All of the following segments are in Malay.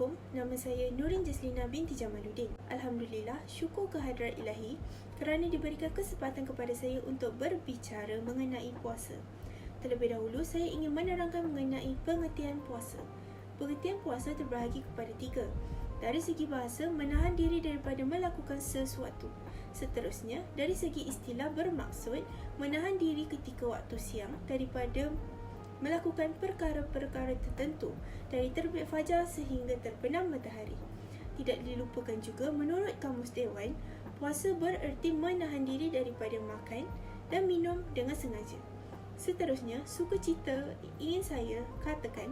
Assalamualaikum, nama saya Nurin Jaslina binti Jamaluddin. Alhamdulillah, syukur kehadrat ilahi kerana diberikan kesempatan kepada saya untuk berbicara mengenai puasa. Terlebih dahulu, saya ingin menerangkan mengenai pengertian puasa. Pengertian puasa terbahagi kepada 3. Dari segi bahasa, menahan diri daripada melakukan sesuatu. Seterusnya, dari segi istilah bermaksud menahan diri ketika waktu siang daripada melakukan perkara-perkara tertentu dari terbit fajar sehingga terbenam matahari. Tidak dilupakan juga menurut Kamus Dewan, puasa bererti menahan diri daripada makan dan minum dengan sengaja. Seterusnya, sukacita ingin saya katakan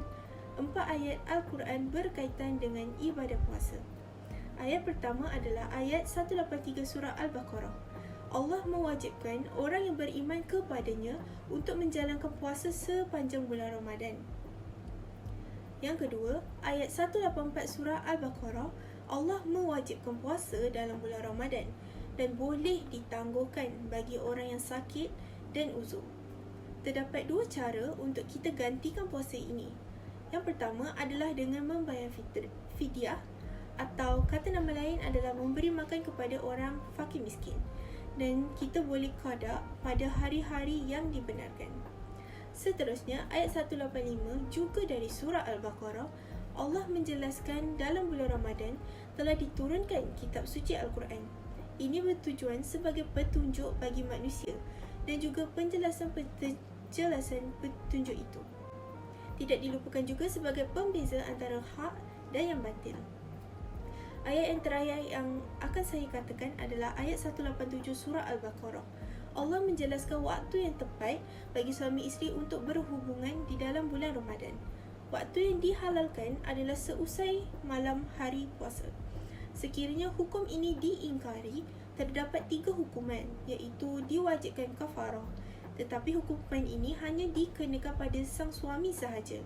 4 ayat Al-Quran berkaitan dengan ibadah puasa. Ayat pertama adalah ayat 183 surah Al-Baqarah. Allah mewajibkan orang yang beriman kepadanya untuk menjalankan puasa sepanjang bulan Ramadan. Yang kedua, ayat 184 surah Al-Baqarah, Allah mewajibkan puasa dalam bulan Ramadan dan boleh ditangguhkan bagi orang yang sakit dan uzur. Terdapat 2 cara untuk kita gantikan puasa ini. Yang pertama adalah dengan membayar fidyah, atau kata nama lain adalah memberi makan kepada orang fakir miskin, dan kita boleh qada pada hari-hari yang dibenarkan. Seterusnya, ayat 185 juga dari surah Al-Baqarah, Allah menjelaskan dalam bulan Ramadan telah diturunkan kitab suci Al-Quran. Ini bertujuan sebagai petunjuk bagi manusia dan juga penjelasan petunjuk itu. Tidak dilupakan juga sebagai pembeza antara hak dan yang batil. Ayat yang terakhir yang akan saya katakan adalah ayat 187 surah Al-Baqarah. Allah menjelaskan waktu yang tepat bagi suami isteri untuk berhubungan di dalam bulan Ramadan. Waktu yang dihalalkan adalah seusai malam hari puasa. Sekiranya hukum ini diingkari, terdapat 3 hukuman, iaitu diwajibkan kafarah. Tetapi hukuman ini hanya dikenakan pada sang suami sahaja.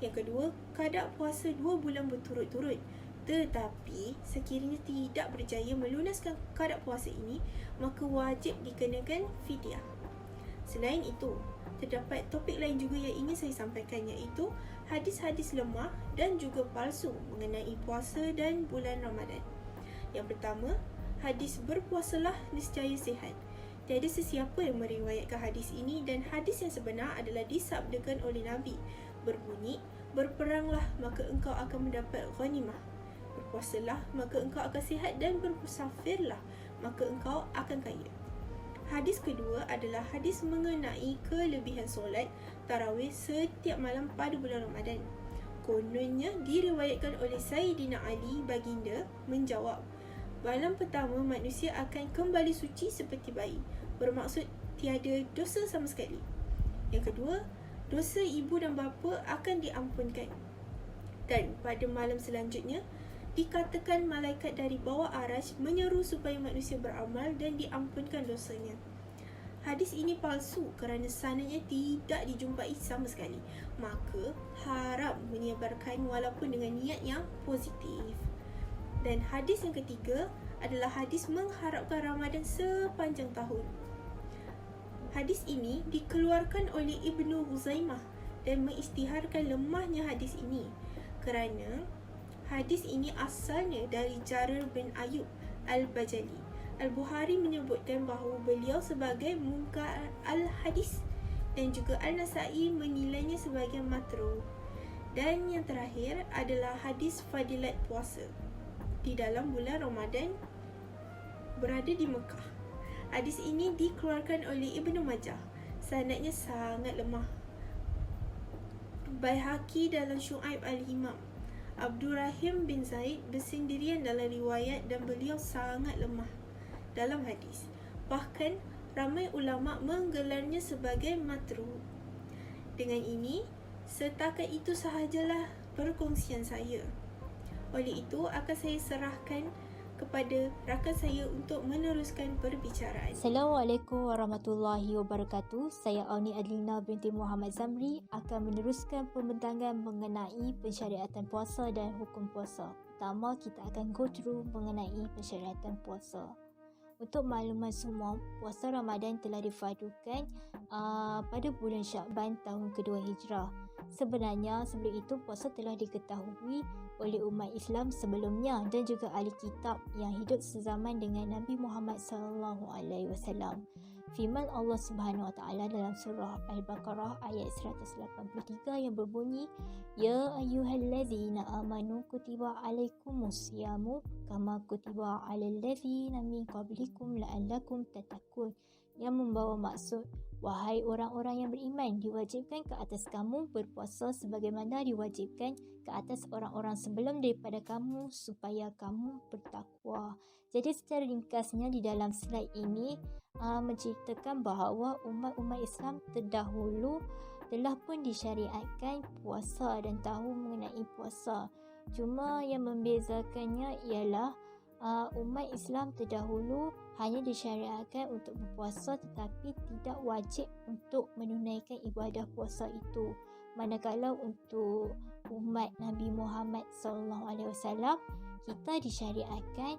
Yang kedua, qada puasa 2 bulan berturut-turut. Tetapi sekiranya tidak berjaya melunaskan qada puasa ini, maka wajib dikenakan fidyah. Selain itu, terdapat topik lain juga yang ingin saya sampaikan, iaitu hadis-hadis lemah dan juga palsu mengenai puasa dan bulan Ramadan. Yang pertama, hadis berpuasalah nescaya sihat. Tiada sesiapa yang meriwayatkan hadis ini, dan hadis yang sebenar adalah disabdakan oleh Nabi, berbunyi, berperanglah maka engkau akan mendapat ghanimah. Berpuasalah maka engkau akan sihat, dan bermusafirlah maka engkau akan kaya. Hadis kedua adalah hadis mengenai kelebihan solat tarawih setiap malam pada bulan Ramadan. Kononnya diriwayatkan oleh Sayyidina Ali baginda menjawab, malam pertama manusia akan kembali suci seperti bayi, bermaksud tiada dosa sama sekali. Yang kedua, dosa ibu dan bapa akan diampunkan. Dan pada malam selanjutnya, dikatakan malaikat dari bawah arasy menyeru supaya manusia beramal dan diampunkan dosanya. Hadis ini palsu kerana sanadnya tidak dijumpai sama sekali. Maka haram menyebarkan walaupun dengan niat yang positif. Dan hadis yang ketiga adalah hadis mengharapkan Ramadan sepanjang tahun. Hadis ini dikeluarkan oleh Ibnu Huzaimah dan mengisytiharkan lemahnya hadis ini kerana hadis ini asalnya dari Jarir bin Ayub Al-Bajali. Al-Bukhari menyebutkan bahawa beliau sebagai munkar al-hadis, dan juga Al-Nasai menilainya sebagai matruh. Dan yang terakhir adalah hadis fadilat puasa di dalam bulan Ramadan berada di Mekah. Hadis ini dikeluarkan oleh Ibnu Majah. Sanadnya sangat lemah. Baihaqi dalam Syu'aib al-Himam. Abdurrahim bin Zaid bersendirian dalam riwayat dan beliau sangat lemah dalam hadis. Bahkan ramai ulama menggelarnya sebagai matruh. Dengan ini, setakat itu sahajalah perkongsian saya. Oleh itu, akan saya serahkan kepada rakan saya untuk meneruskan perbicaraan. Assalamualaikum warahmatullahi wabarakatuh. Saya Auni Adlina binti Muhammad Zamri akan meneruskan pembentangan mengenai pensyariatan puasa dan hukum puasa. Pertama, kita akan go through mengenai pensyariatan puasa. Untuk makluman semua, puasa Ramadan telah difardukan pada bulan Syakban tahun kedua Hijrah. Sebenarnya sebelum itu puasa telah diketahui oleh umat Islam sebelumnya dan juga ahli kitab yang hidup sezaman dengan Nabi Muhammad SAW. Firman Allah Subhanahu Wa Taala dalam surah Al-Baqarah ayat 183 yang berbunyi, Ya ayyuhallazina amanu kutiba alaikumus siyamu kama kutiba alal ladzina min qablikum la'allakum tattaqun, yang membawa maksud, wahai orang-orang yang beriman, diwajibkan ke atas kamu berpuasa sebagaimana diwajibkan ke atas orang-orang sebelum daripada kamu supaya kamu bertakwa. Jadi secara ringkasnya di dalam slide ini menceritakan bahawa umat-umat Islam terdahulu telah pun disyariatkan puasa dan tahu mengenai puasa. Cuma yang membezakannya ialah umat Islam terdahulu hanya disyariatkan untuk berpuasa tetapi tidak wajib untuk menunaikan ibadah puasa itu. Manakala untuk umat Nabi Muhammad SAW, kita disyariatkan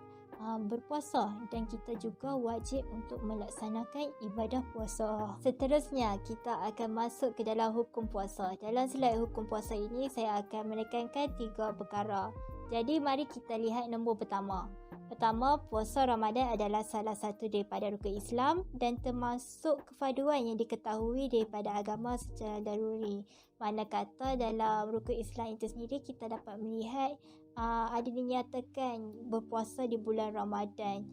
berpuasa dan kita juga wajib untuk melaksanakan ibadah puasa. Seterusnya, kita akan masuk ke dalam hukum puasa. Dalam slide hukum puasa ini, saya akan menekankan 3 perkara. Jadi, mari kita lihat nombor pertama. Pertama, puasa Ramadan adalah salah satu daripada rukun Islam dan termasuk kefarduan yang diketahui daripada agama secara daruri. Mana kata dalam rukun Islam itu sendiri kita dapat melihat ada dinyatakan berpuasa di bulan Ramadan.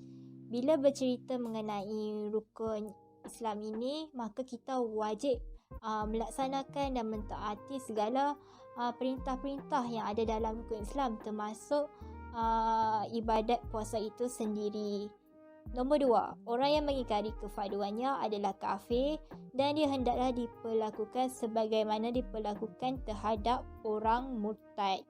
Bila bercerita mengenai rukun Islam ini, maka kita wajib melaksanakan dan mentaati segala perintah-perintah yang ada dalam rukun Islam, termasuk ibadat puasa itu sendiri. Nombor 2, orang yang mengingkari kefarduannya adalah kafir dan dia hendaklah diperlakukan sebagaimana diperlakukan terhadap orang murtad.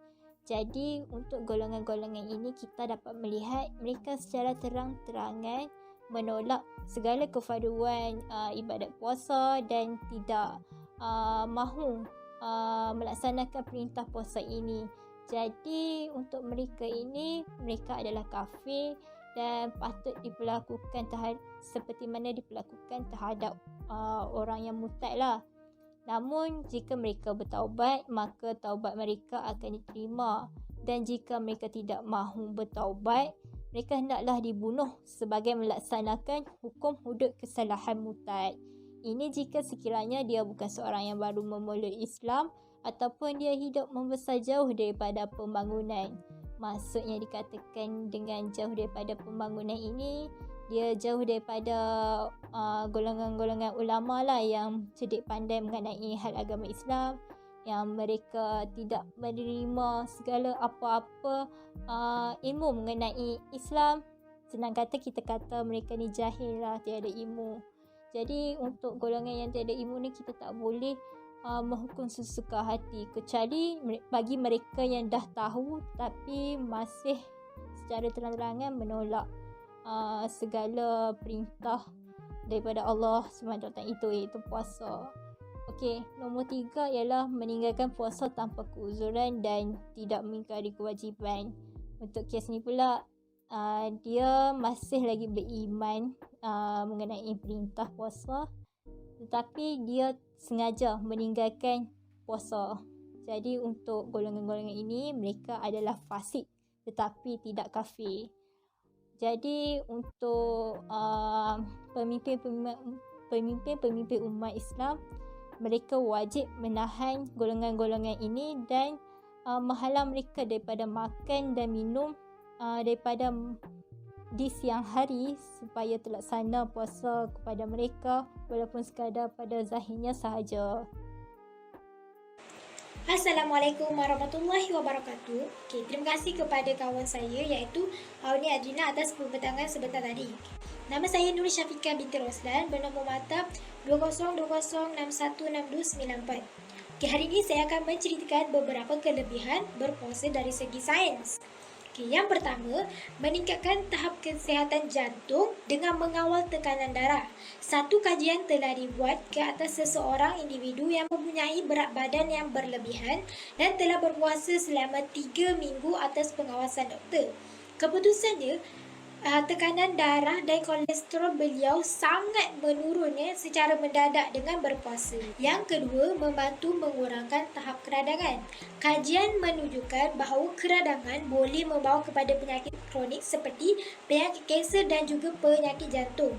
Jadi untuk golongan-golongan ini kita dapat melihat mereka secara terang-terangan menolak segala kefarduan ibadat puasa dan tidak mahu melaksanakan perintah puasa ini. Jadi untuk mereka ini, mereka adalah kafir dan patut diperlakukan seperti mana diperlakukan terhadap orang yang murtad lah. Namun jika mereka bertaubat, maka taubat mereka akan diterima, dan jika mereka tidak mahu bertaubat, mereka hendaklah dibunuh sebagai melaksanakan hukum hudud kesalahan murtad. Ini jika sekiranya dia bukan seorang yang baru memulai Islam ataupun dia hidup membesar jauh daripada pembangunan. Maksudnya dikatakan dengan jauh daripada pembangunan ini, dia jauh daripada golongan-golongan ulama lah yang cerdik pandai mengenai hal agama Islam, yang mereka tidak menerima segala apa-apa ilmu mengenai Islam. Senang kata kita kata mereka ni jahil lah, tiada ilmu. Jadi untuk golongan yang tiada ilmu ni kita tak boleh menghukum sesuka hati, kecuali bagi mereka yang dah tahu tapi masih secara terang-terangan menolak segala perintah daripada Allah SWT itu, iaitu puasa. Okey, nombor 3 ialah meninggalkan puasa tanpa keuzuran dan tidak mengingkari kewajiban. Untuk kes ni pula, dia masih lagi beriman mengenai perintah puasa, tetapi dia sengaja meninggalkan puasa. Jadi untuk golongan-golongan ini, mereka adalah fasik tetapi tidak kafir. Jadi untuk pemimpin-pemimpin umat Islam, mereka wajib menahan golongan-golongan ini dan menghalang mereka daripada makan dan minum daripada di siang hari supaya terlaksana puasa kepada mereka walaupun sekadar pada zahirnya sahaja. Assalamualaikum warahmatullahi wabarakatuh. Okay, terima kasih kepada kawan saya iaitu Auni Adrina atas pembentangan sebentar tadi. Nama saya Nur Syafiqah binti Roslan bernombor mata 2020616294. Okay, hari ini saya akan menceritakan beberapa kelebihan berpuasa dari segi sains. Okay, yang pertama, meningkatkan tahap kesihatan jantung dengan mengawal tekanan darah. Satu kajian telah dibuat ke atas seseorang individu yang mempunyai berat badan yang berlebihan dan telah berpuasa selama 3 minggu atas pengawasan doktor. Keputusannya, tekanan darah dan kolesterol beliau sangat menurun secara mendadak dengan berpuasa. Yang kedua, membantu mengurangkan tahap keradangan. Kajian menunjukkan bahawa keradangan boleh membawa kepada penyakit kronik seperti penyakit kanser dan juga penyakit jantung.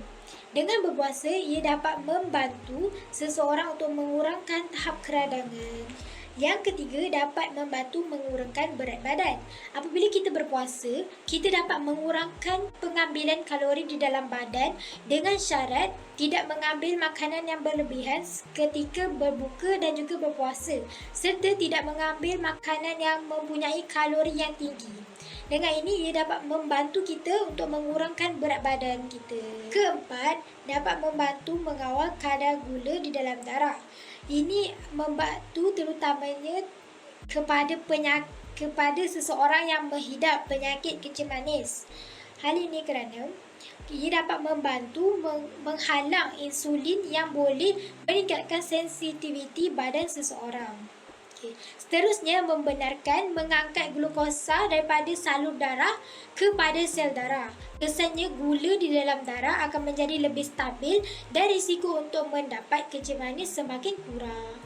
Dengan berpuasa, ia dapat membantu seseorang untuk mengurangkan tahap keradangan. Yang ketiga, dapat membantu mengurangkan berat badan. Apabila kita berpuasa, kita dapat mengurangkan pengambilan kalori di dalam badan dengan syarat tidak mengambil makanan yang berlebihan ketika berbuka dan juga berpuasa, serta tidak mengambil makanan yang mempunyai kalori yang tinggi. Dengan ini, ia dapat membantu kita untuk mengurangkan berat badan kita. Keempat, dapat membantu mengawal kadar gula di dalam darah. Ini membantu terutamanya kepada seseorang yang menghidap penyakit kencing manis. Hal ini kerana ia dapat membantu menghalang insulin yang boleh meningkatkan sensitiviti badan seseorang. Seterusnya, membenarkan mengangkat glukosa daripada salur darah kepada sel darah. Kesannya, gula di dalam darah akan menjadi lebih stabil dan risiko untuk mendapat kencing manis semakin kurang.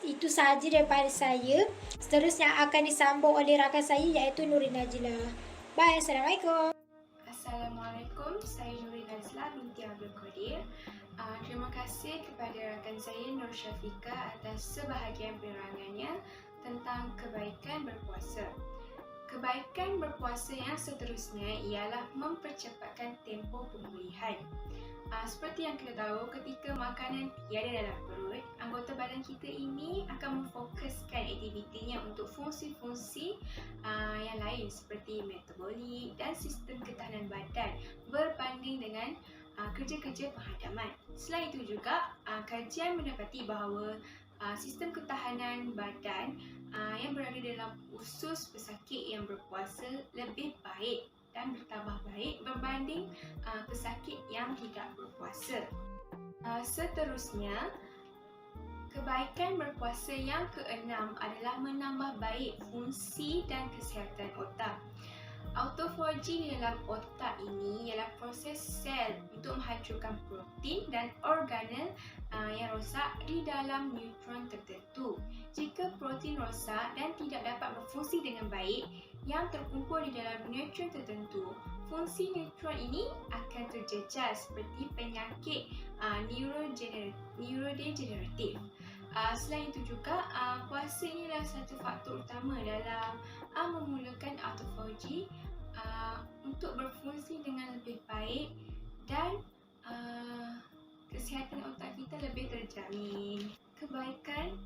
Itu sahaja daripada saya. Seterusnya akan disambung oleh rakan saya iaitu Nurin Najila. Bye, Assalamualaikum. Assalamualaikum, saya Nurin Najila binti Abdul Qadir. Terima kasih kepada rakan saya Nur Syafika atas sebahagian penerangannya tentang kebaikan berpuasa. Kebaikan berpuasa yang seterusnya ialah mempercepatkan tempoh pemulihan. Seperti yang kita tahu, ketika makanan tiada dalam perut, anggota badan kita ini akan memfokuskan aktivitinya untuk fungsi-fungsi yang lain seperti metabolik dan sistem ketahanan badan berbanding dengan kerja-kerja penghadaman. Selain itu juga, kajian mendapati bahawa sistem ketahanan badan yang berada dalam usus pesakit yang berpuasa lebih baik dan bertambah baik berbanding pesakit yang tidak berpuasa. Seterusnya, kebaikan berpuasa yang keenam adalah menambah baik fungsi dan kesihatan otak. Autophagy di dalam otak ini ialah proses sel untuk menghancurkan protein dan organel yang rosak di dalam neutron tertentu. Jika protein rosak dan tidak dapat berfungsi dengan baik yang terkumpul di dalam neutron tertentu, fungsi neutron ini akan terjejas seperti penyakit neurodegeneratif. Selain itu juga, puasa ini adalah satu faktor utama dalam memulakan autophagy untuk berfungsi dengan lebih baik dan kesihatan otak kita lebih terjamin. Kebaikan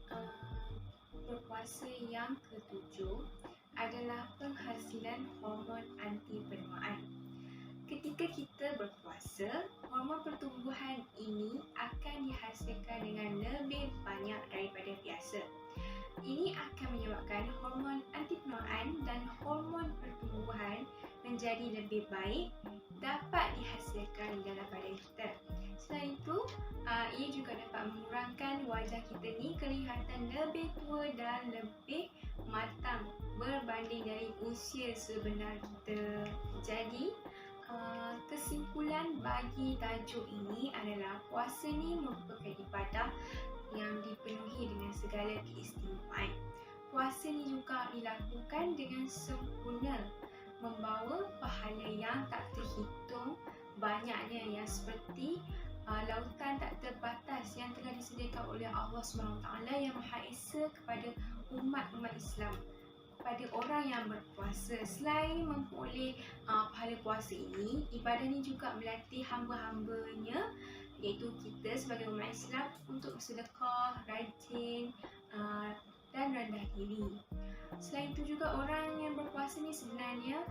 berpuasa yang ketujuh adalah penghasilan hormon anti penuaan. Ketika kita berpuasa, hormon pertumbuhan ini akan dihasilkan dengan lebih banyak daripada biasa. Ini akan menyebabkan hormon anti penuaan dan hormon pertumbuhan menjadi lebih baik dapat dihasilkan dalam badan kita. Selain itu, ia juga dapat mengurangkan wajah kita ni kelihatan lebih tua dan lebih matang berbanding dari usia sebenar kita. Jadi, kesimpulan bagi tajuk ini adalah puasa ni merupakan ibadah yang dipenuhi dengan segala keistimewaan. Puasa ni juga dilakukan dengan sempurna, membawa pahala yang tak terhitung banyaknya yang seperti lautan tak terbatas yang telah disediakan oleh Allah SWT yang Maha Esa kepada umat-umat Islam, pada orang yang berpuasa. Selain memperoleh pahala puasa ini, ibadah ini juga melatih hamba-hambanya, iaitu kita sebagai umat Islam, untuk bersedekah, rajin dan rendah diri. Selain itu juga, orang yang berpuasa ni sebenarnya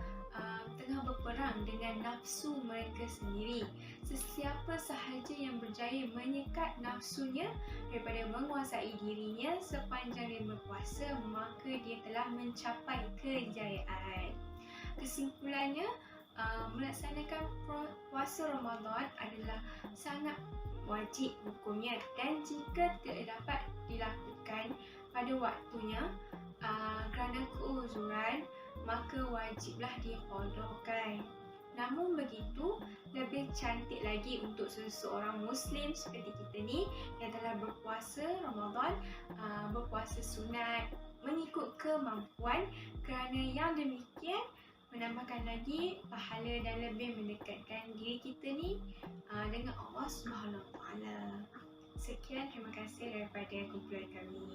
tengah berperang dengan nafsu mereka sendiri. Sesiapa sahaja yang berjaya menyekat nafsunya daripada menguasai dirinya sepanjang dia berpuasa, maka dia telah mencapai kejayaan. Kesimpulannya, melaksanakan puasa Ramadan adalah sangat wajib hukumnya, dan jika tidak dapat dilakukan pada waktunya kerana keuzuran, maka wajiblah diqadhakan. Namun begitu, lebih cantik lagi untuk seseorang Muslim seperti kita ni yang telah berpuasa Ramadan, berpuasa sunat mengikut kemampuan, kerana yang demikian menambahkan lagi pahala dan lebih mendekatkan diri kita ni dengan Allah Subhanahu Wa Taala. Sekian, terima kasih daripada kumpulan kami.